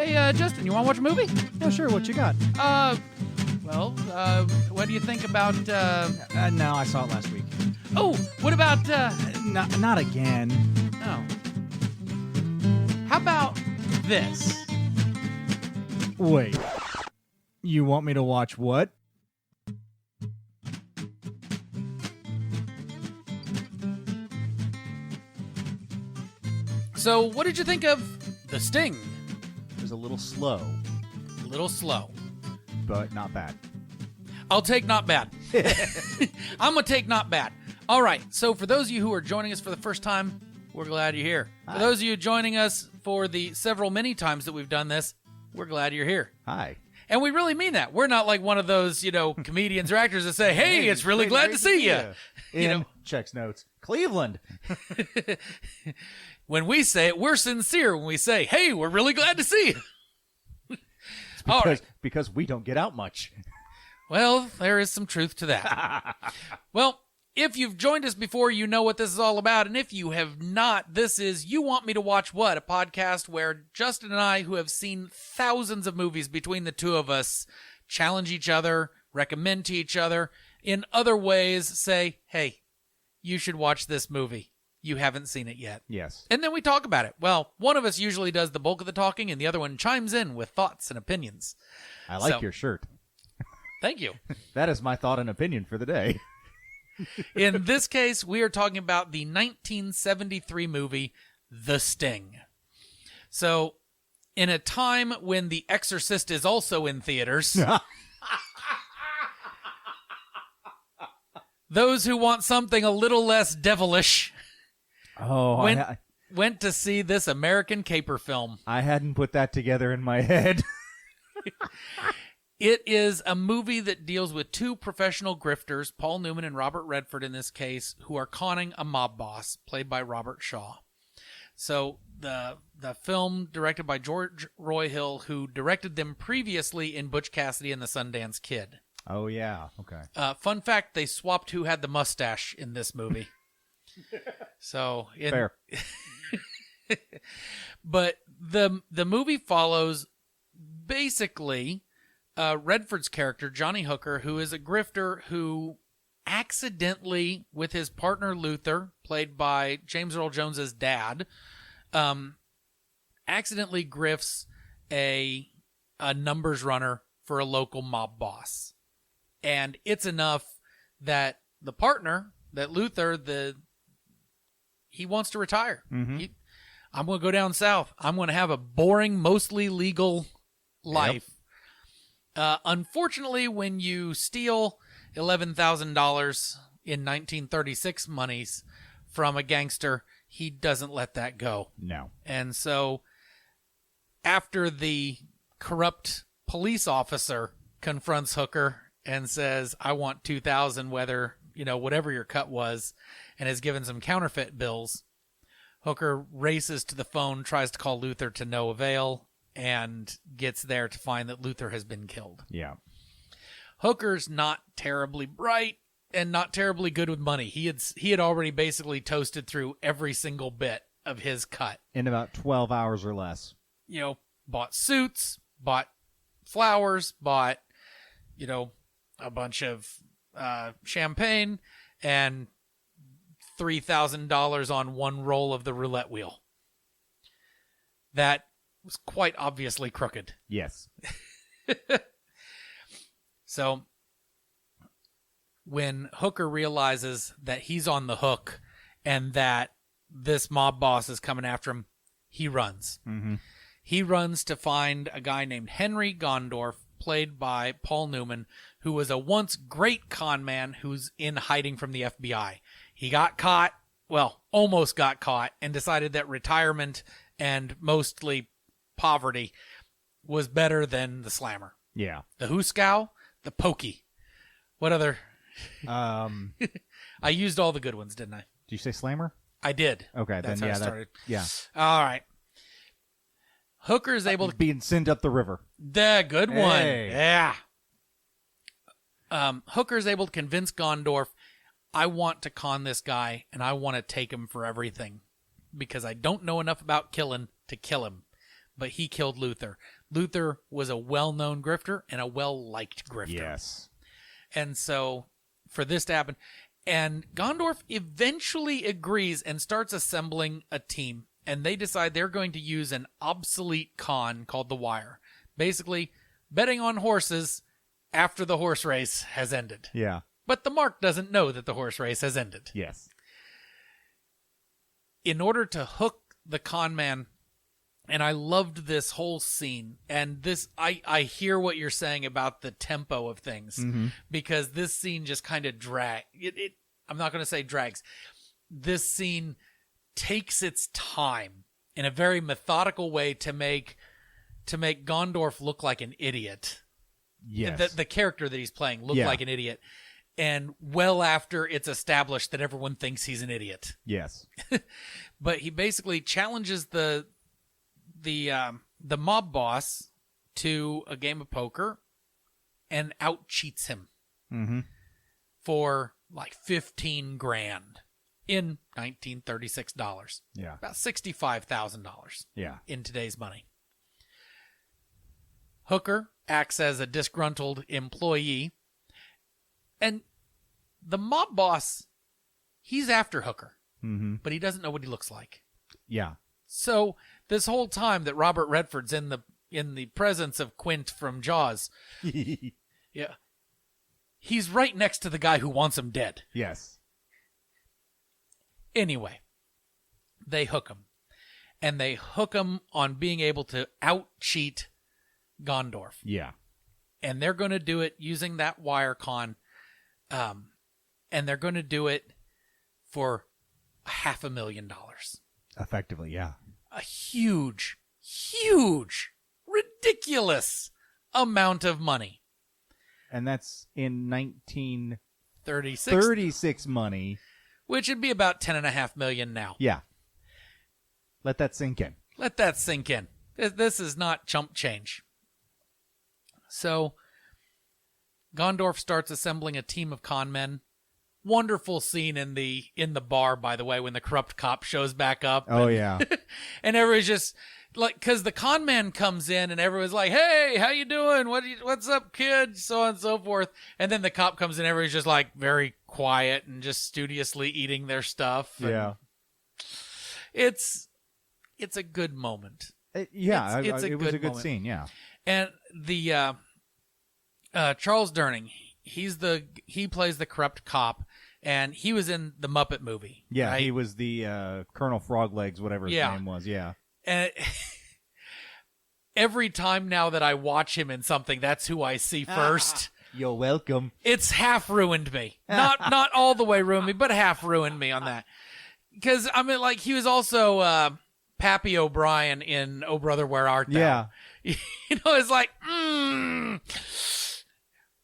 Hey, Justin, you want to watch a movie? Yeah, sure. What you got? What do you think about, No, I saw it last week. Oh, what about, Not again. Oh. How about this? Wait. You want me to watch what? So, what did you think of The Sting? It was a little slow, A little slow. but not bad. I'll take not bad. I'm going to take not bad. All right. So for those of you who are joining us for the first time, we're glad you're here. Hi. For those of you joining us for the many times that we've done this, we're glad you're here. Hi. And we really mean that. We're not like one of those, comedians or actors that say, hey, it's really glad to see you. In checks notes. Cleveland. When we say it, we're sincere when we say, hey, we're really glad to see you. Because we don't get out much. Well, there is some truth to that. Well, if you've joined us before, you know what this is all about. And if you have not, this is You Want Me to Watch What? A podcast where Justin and I, who have seen thousands of movies between the two of us, challenge each other, recommend to each other, in other ways say, hey, you should watch this movie. You haven't seen it yet. Yes. And then we talk about it. Well, one of us usually does the bulk of the talking, and the other one chimes in with thoughts and opinions. I like your shirt. Thank you. That is my thought and opinion for the day. In this case, we are talking about the 1973 movie, The Sting. So, in a time when The Exorcist is also in theaters, those who want something a little less devilish went to see this American caper film. I hadn't put that together in my head. It is a movie that deals with two professional grifters, Paul Newman and Robert Redford in this case, who are conning a mob boss, played by Robert Shaw. So the film, directed by George Roy Hill, who directed them previously in Butch Cassidy and the Sundance Kid. Oh, yeah. Okay. Fun fact, they swapped who had the mustache in this movie. Fair. But the movie follows basically Redford's character, Johnny Hooker, who is a grifter who accidentally, with his partner Luther, played by James Earl Jones's dad, accidentally grifts a numbers runner for a local mob boss. And it's enough that the partner, that Luther, he wants to retire. Mm-hmm. I'm going to go down south. I'm going to have a boring, mostly legal life. Yep. Unfortunately, when you steal $11,000 in 1936 monies from a gangster, he doesn't let that go. No. And so after the corrupt police officer confronts Hooker and says, I want $2,000, whatever your cut was, and is given some counterfeit bills, Hooker races to the phone, tries to call Luther to no avail, and gets there to find that Luther has been killed. Yeah. Hooker's not terribly bright and not terribly good with money. He had already basically toasted through every single bit of his cut. In about 12 hours or less. Bought suits, bought flowers, bought, a bunch of champagne, and $3,000 on one roll of the roulette wheel. That was quite obviously crooked. Yes. So when Hooker realizes that he's on the hook and that this mob boss is coming after him, he runs. Mm-hmm. He runs to find a guy named Henry Gondorf, played by Paul Newman, who was a once great con man who's in hiding from the FBI. He got caught, almost got caught, and decided that retirement and mostly poverty was better than the slammer. Yeah. The hooskow, the pokey. What other? I used all the good ones, didn't I? Did you say slammer? I did. Okay, That's then how yeah, I started. yeah. All right. Hooker is able to being sent up the river. The good one. Hey. Yeah. Hooker is able to convince Gondorf, I want to con this guy and I want to take him for everything because I don't know enough about killing to kill him. but he killed Luther. Luther was a well-known grifter and a well-liked grifter. Yes. And so for this to happen, and Gondorf eventually agrees and starts assembling a team, and they decide they're going to use an obsolete con called the Wire. Basically, betting on horses after the horse race has ended. Yeah. But the Mark doesn't know that the horse race has ended. Yes. In order to hook the con man, and I loved this whole scene, and this, I hear what you're saying about the tempo of things, because this scene just kind of I'm not going to say drags. This scene takes its time in a very methodical way to make Gondorf look like an idiot. Yes. The character that he's playing look like an idiot. And well after it's established that everyone thinks he's an idiot. Yes. But he basically challenges the mob boss to a game of poker and out cheats him for like $15,000 in $1936. Yeah. About $65,000 in today's money. Hooker acts as a disgruntled employee, and the mob boss, he's after Hooker, but he doesn't know what he looks like. Yeah. So this whole time that Robert Redford's in the presence of Quint from Jaws, he's right next to the guy who wants him dead. Yes. Anyway, they hook him, and they hook him on being able to out-cheat Gondorf. Yeah. And they're going to do it using that wire con, and they're going to do it for $500,000. Effectively, yeah. A huge, ridiculous amount of money. And that's in 1936 36 money. Which would be about $10.5 million now. Yeah. Let that sink in. Let that sink in. This is not chump change. So, Gondorf starts assembling a team of con men. Wonderful scene in the bar, by the way, when the corrupt cop shows back up. Oh, yeah. And everybody's just like, because the con man comes in and everyone's like, "Hey, how you doing? What's up, kid?" So on and so forth. And then the cop comes in, everybody's just like very quiet and just studiously eating their stuff. Yeah. It's a good moment. It was a good moment. scene, yeah. And the Charles Durning, he plays the corrupt cop, and he was in the Muppet movie. Yeah, right? he was the Colonel Froglegs, whatever his name was. Yeah. And every time now that I watch him in something, that's who I see first. You're welcome. It's half ruined me. Not all the way ruined me, but half ruined me on that. Because I mean, like, he was also Pappy O'Brien in Oh Brother, Where Art Thou? Yeah. You know, it's like,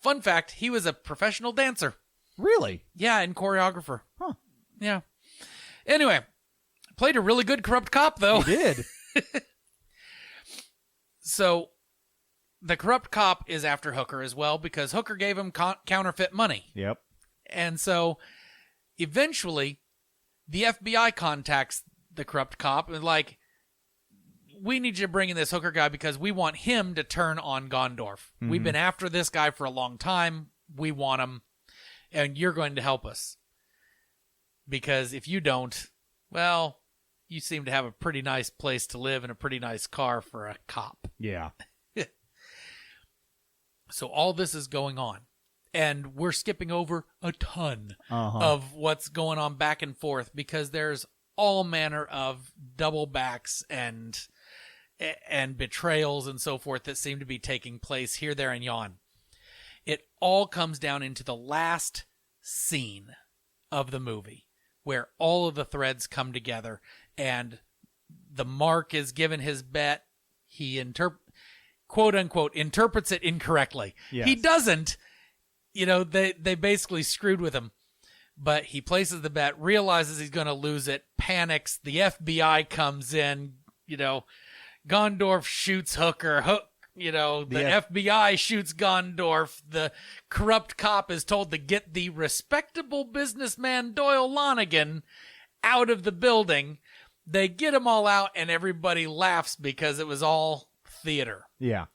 Fun fact, he was a professional dancer. Really? Yeah, and choreographer. Huh. Yeah. Anyway, played a really good corrupt cop, though. He did. So, the corrupt cop is after Hooker as well, because Hooker gave him counterfeit money. Yep. And so, eventually, the FBI contacts the corrupt cop and like, "We need you to bring in this Hooker guy because we want him to turn on Gondorf. We've been after this guy for a long time. We want him, and you're going to help us. Because if you don't, well, you seem to have a pretty nice place to live and a pretty nice car for a cop." Yeah. So all this is going on, and we're skipping over a ton of what's going on back and forth because there's all manner of double backs and betrayals and so forth that seem to be taking place here, there, and yon. It all comes down into the last scene of the movie where all of the threads come together and the Mark is given his bet. He quote unquote interprets it incorrectly. Yes. He doesn't. You know, they basically screwed with him. But he places the bet, realizes he's going to lose it, panics. The FBI comes in, you know, Gondorf shoots Hooker. The FBI shoots Gondorf. The corrupt cop is told to get the respectable businessman Doyle Lonigan out of the building. they get them all out, and everybody laughs because it was all theater. Yeah.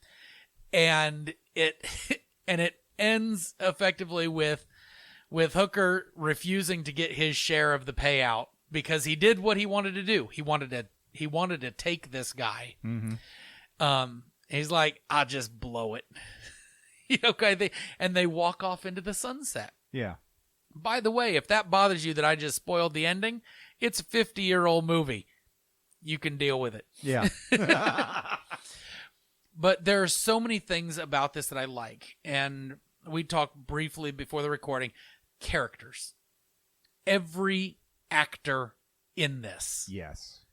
And it ends effectively with Hooker refusing to get his share of the payout because he did what he wanted to do. He wanted to take this guy. Mm-hmm. He's like, I'll just blow it. Okay, they walk off into the sunset. Yeah. By the way, if that bothers you that I just spoiled the ending, it's a 50-year-old movie. You can deal with it. Yeah. But there are so many things about this that I like. And we talked briefly before the recording. Characters. Every actor in this. Yes.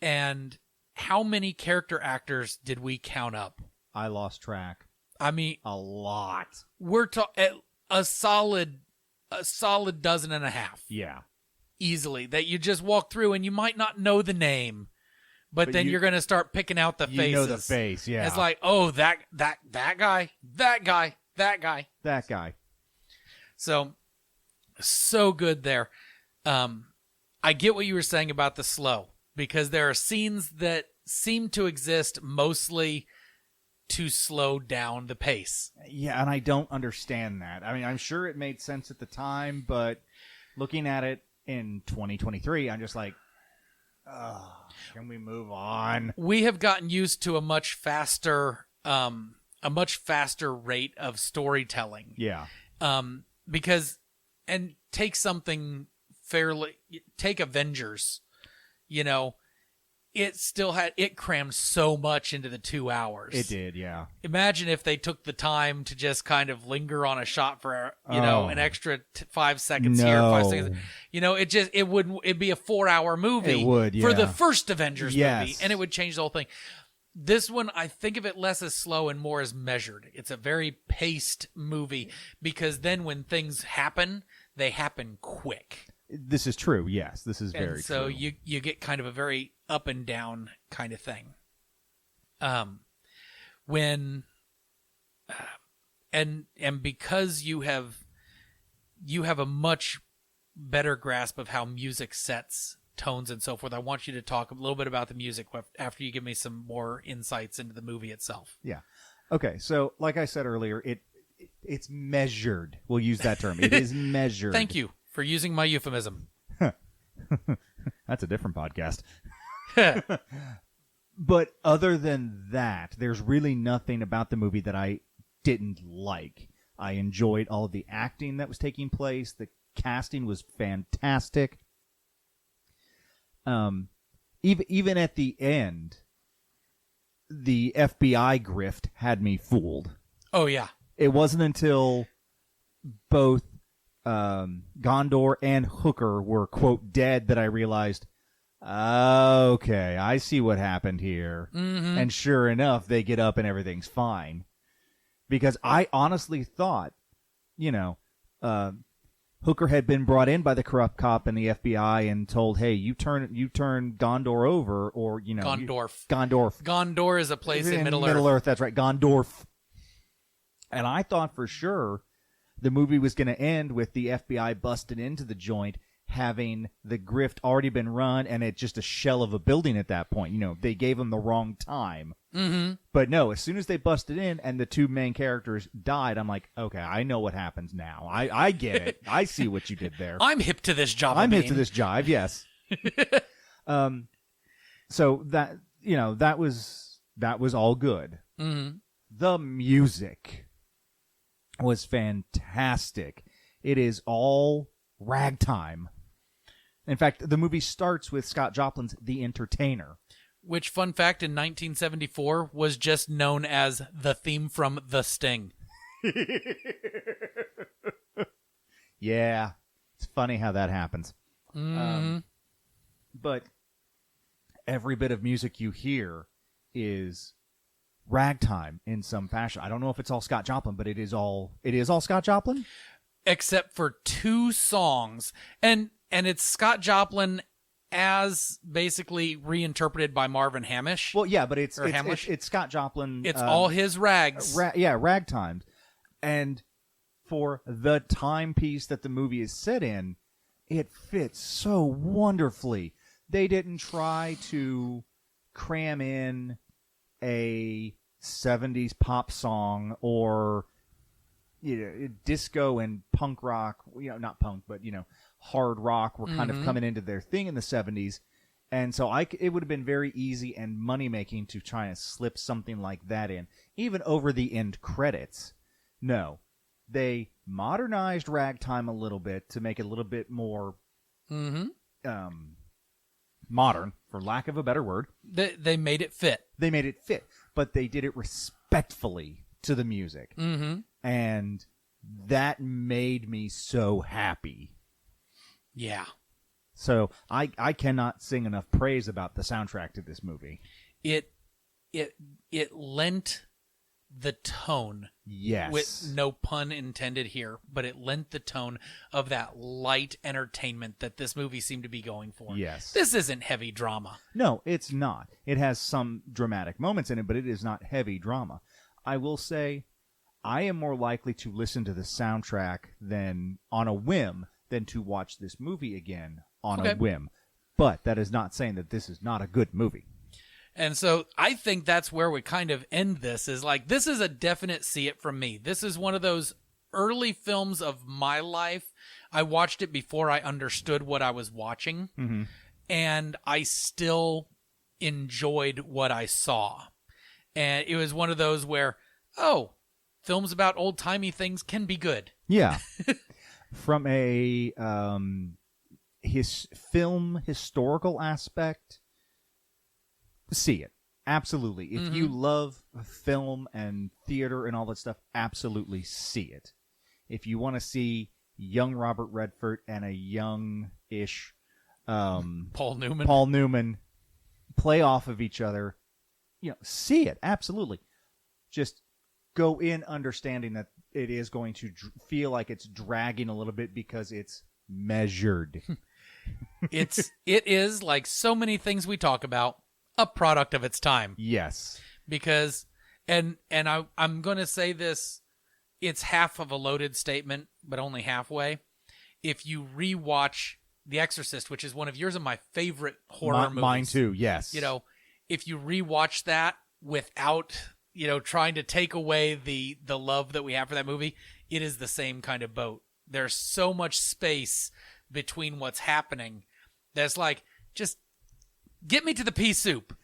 And how many character actors did we count up? I lost track. I mean, a lot. We're a solid dozen and a half. Yeah. Easily. That you just walk through and you might not know the name, but then you're going to start picking out the faces. You know the face, yeah. It's like, oh, that guy, that guy, that guy. That guy. So good there. I get what you were saying about the slow, because there are scenes that seem to exist mostly to slow down the pace. Yeah, and I don't understand that. I mean, I'm sure it made sense at the time, but looking at it in 2023, I'm just like, can we move on? We have gotten used to a much faster rate of storytelling. Yeah. Because, and take Avengers, it crammed so much into the 2 hours. It did, yeah. Imagine if they took the time to just kind of linger on a shot for, an extra 5 seconds here, 5 seconds. It'd be a 4-hour movie. It would, yeah. For the first Avengers yes. movie, and it would change the whole thing. This one, I think of it less as slow and more as measured. It's a very paced movie, because then when things happen, they happen quick. This is true, yes. This is very true. So you get kind of a very up and down kind of thing. And because you have a much better grasp of how music sets tones and so forth, I want you to talk a little bit about the music after you give me some more insights into the movie itself. Yeah. Okay, so like I said earlier, it's measured. We'll use that term. It is measured. Thank you for using my euphemism. That's a different podcast. But other than that, there's really nothing about the movie that I didn't like. I enjoyed all of the acting that was taking place. The casting was fantastic. Even at the end, the FBI grift had me fooled. Oh, yeah. It wasn't until both Gondor and Hooker were, quote, dead that I realized, okay, I see what happened here. Mm-hmm. And sure enough, they get up and everything's fine. Because I honestly thought, Hooker had been brought in by the corrupt cop and the FBI and told, hey, you turn Gondor over, or, Gondorf. Gondorf is a place in Middle Earth. Earth. That's right, Gondorf. And I thought for sure the movie was going to end with the FBI busting into the joint, having the grift already been run, and it's just a shell of a building at that point. They gave them the wrong time. Mm-hmm. But no, as soon as they busted in and the two main characters died, I'm like, okay, I know what happens now. I get it. I see what you did there. I'm hip to this job. I'm hip to this jive, yes. So that was all good. Mm-hmm. The music was fantastic. It is all ragtime. In fact, the movie starts with Scott Joplin's The Entertainer. Which, fun fact, in 1974 was just known as the theme from The Sting. Yeah. It's funny how that happens. Mm-hmm. But every bit of music you hear is ragtime in some fashion. I don't know if it's all Scott Joplin, but it is all Scott Joplin? Except for 2 songs. And it's Scott Joplin as basically reinterpreted by Marvin Hamish. Well, yeah, but it's Scott Joplin. It's all his rags. Ragtime. And for the timepiece that the movie is set in, it fits so wonderfully. They didn't try to cram in a 70s pop song or disco and punk rock, not punk, but hard rock were kind of coming into their thing in the 70s. And so it would have been very easy and money-making to try and slip something like that in, even over the end credits. No. They modernized ragtime a little bit to make it a little bit more modern, for lack of a better word. They made it fit. They made it fit, but they did it respectfully to the music. And that made me so happy. Yeah. So I cannot sing enough praise about the soundtrack to this movie. It lent the tone. Yes. With no pun intended here, but it lent the tone of that light entertainment that this movie seemed to be going for. Yes. This isn't heavy drama. No, it's not. It has some dramatic moments in it, but it is not heavy drama. I will say I am more likely to listen to the soundtrack than on a whim than to watch this movie again on a whim. But that is not saying that this is not a good movie. And so I think that's where we kind of end this, is like, this is a definite see it from me. This is one of those early films of my life. I watched it before I understood what I was watching, and I still enjoyed what I saw. And it was one of those where, films about old-timey things can be good. Yeah. From a film historical aspect, see it. Absolutely. If you love film and theater and all that stuff, absolutely see it. If you want to see young Robert Redford and a young-ish Paul Newman play off of each other, see it. Absolutely. Just go in understanding that it is going to feel like it's dragging a little bit because it's measured. It is, like so many things we talk about, a product of its time. Yes. Because, and I'm going to say this, it's half of a loaded statement, but only halfway. If you rewatch The Exorcist, which is one of yours and my favorite horror movies. Mine too, yes. If you rewatch that without, trying to take away the love that we have for that movie, it is the same kind of boat. There's so much space between what's happening that's like, just get me to the pea soup.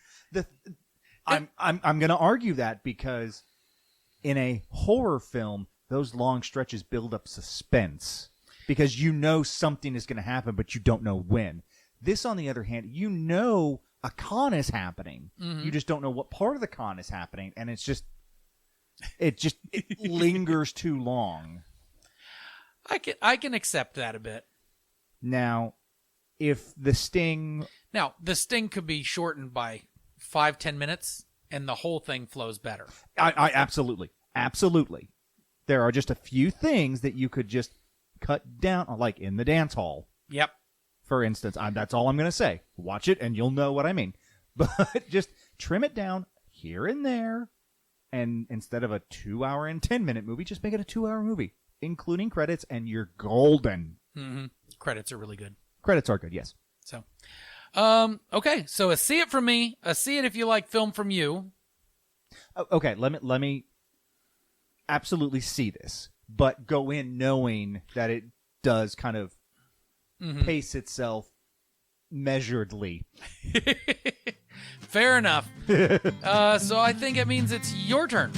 I'm going to argue that because in a horror film, those long stretches build up suspense because something is going to happen, but you don't know when. This, on the other hand, a con is happening. You just don't know what part of the con is happening, and it lingers too long. I can accept that a bit. Now, if the sting could be shortened by 5-10 minutes, and the whole thing flows better. I absolutely. There are just a few things that you could just cut down, like in the dance hall. Yep. For instance, that's all I'm going to say. Watch it, and you'll know what I mean. But just trim it down here and there, and instead of a 2-hour and 10-minute movie, just make it a 2-hour movie, including credits, and you're golden. Credits are really good. Credits are good, yes. So, okay. So a see it from me, a see it if you like film from you. Okay, let me absolutely see this, but go in knowing that it does kind of pace itself measuredly. Fair enough. So I think it means it's your turn.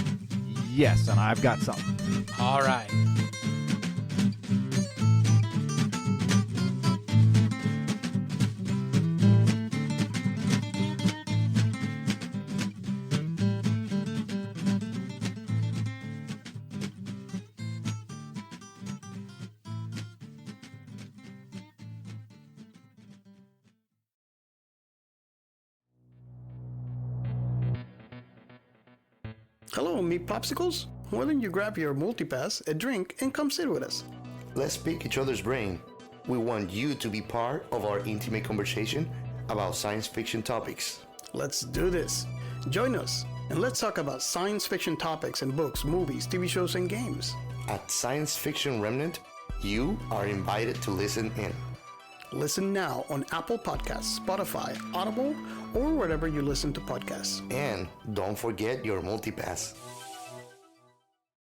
Yes, and I've got something. All right. Hello, meat popsicles? Why don't you grab your multipass, a drink, and come sit with us? Let's pick each other's brain. We want you to be part of our intimate conversation about science fiction topics. Let's do this. Join us, and let's talk about science fiction topics in books, movies, TV shows, and games. At Science Fiction Remnant, you are invited to listen in. Listen now on Apple Podcasts, Spotify, Audible, or wherever you listen to podcasts. And don't forget your multipass.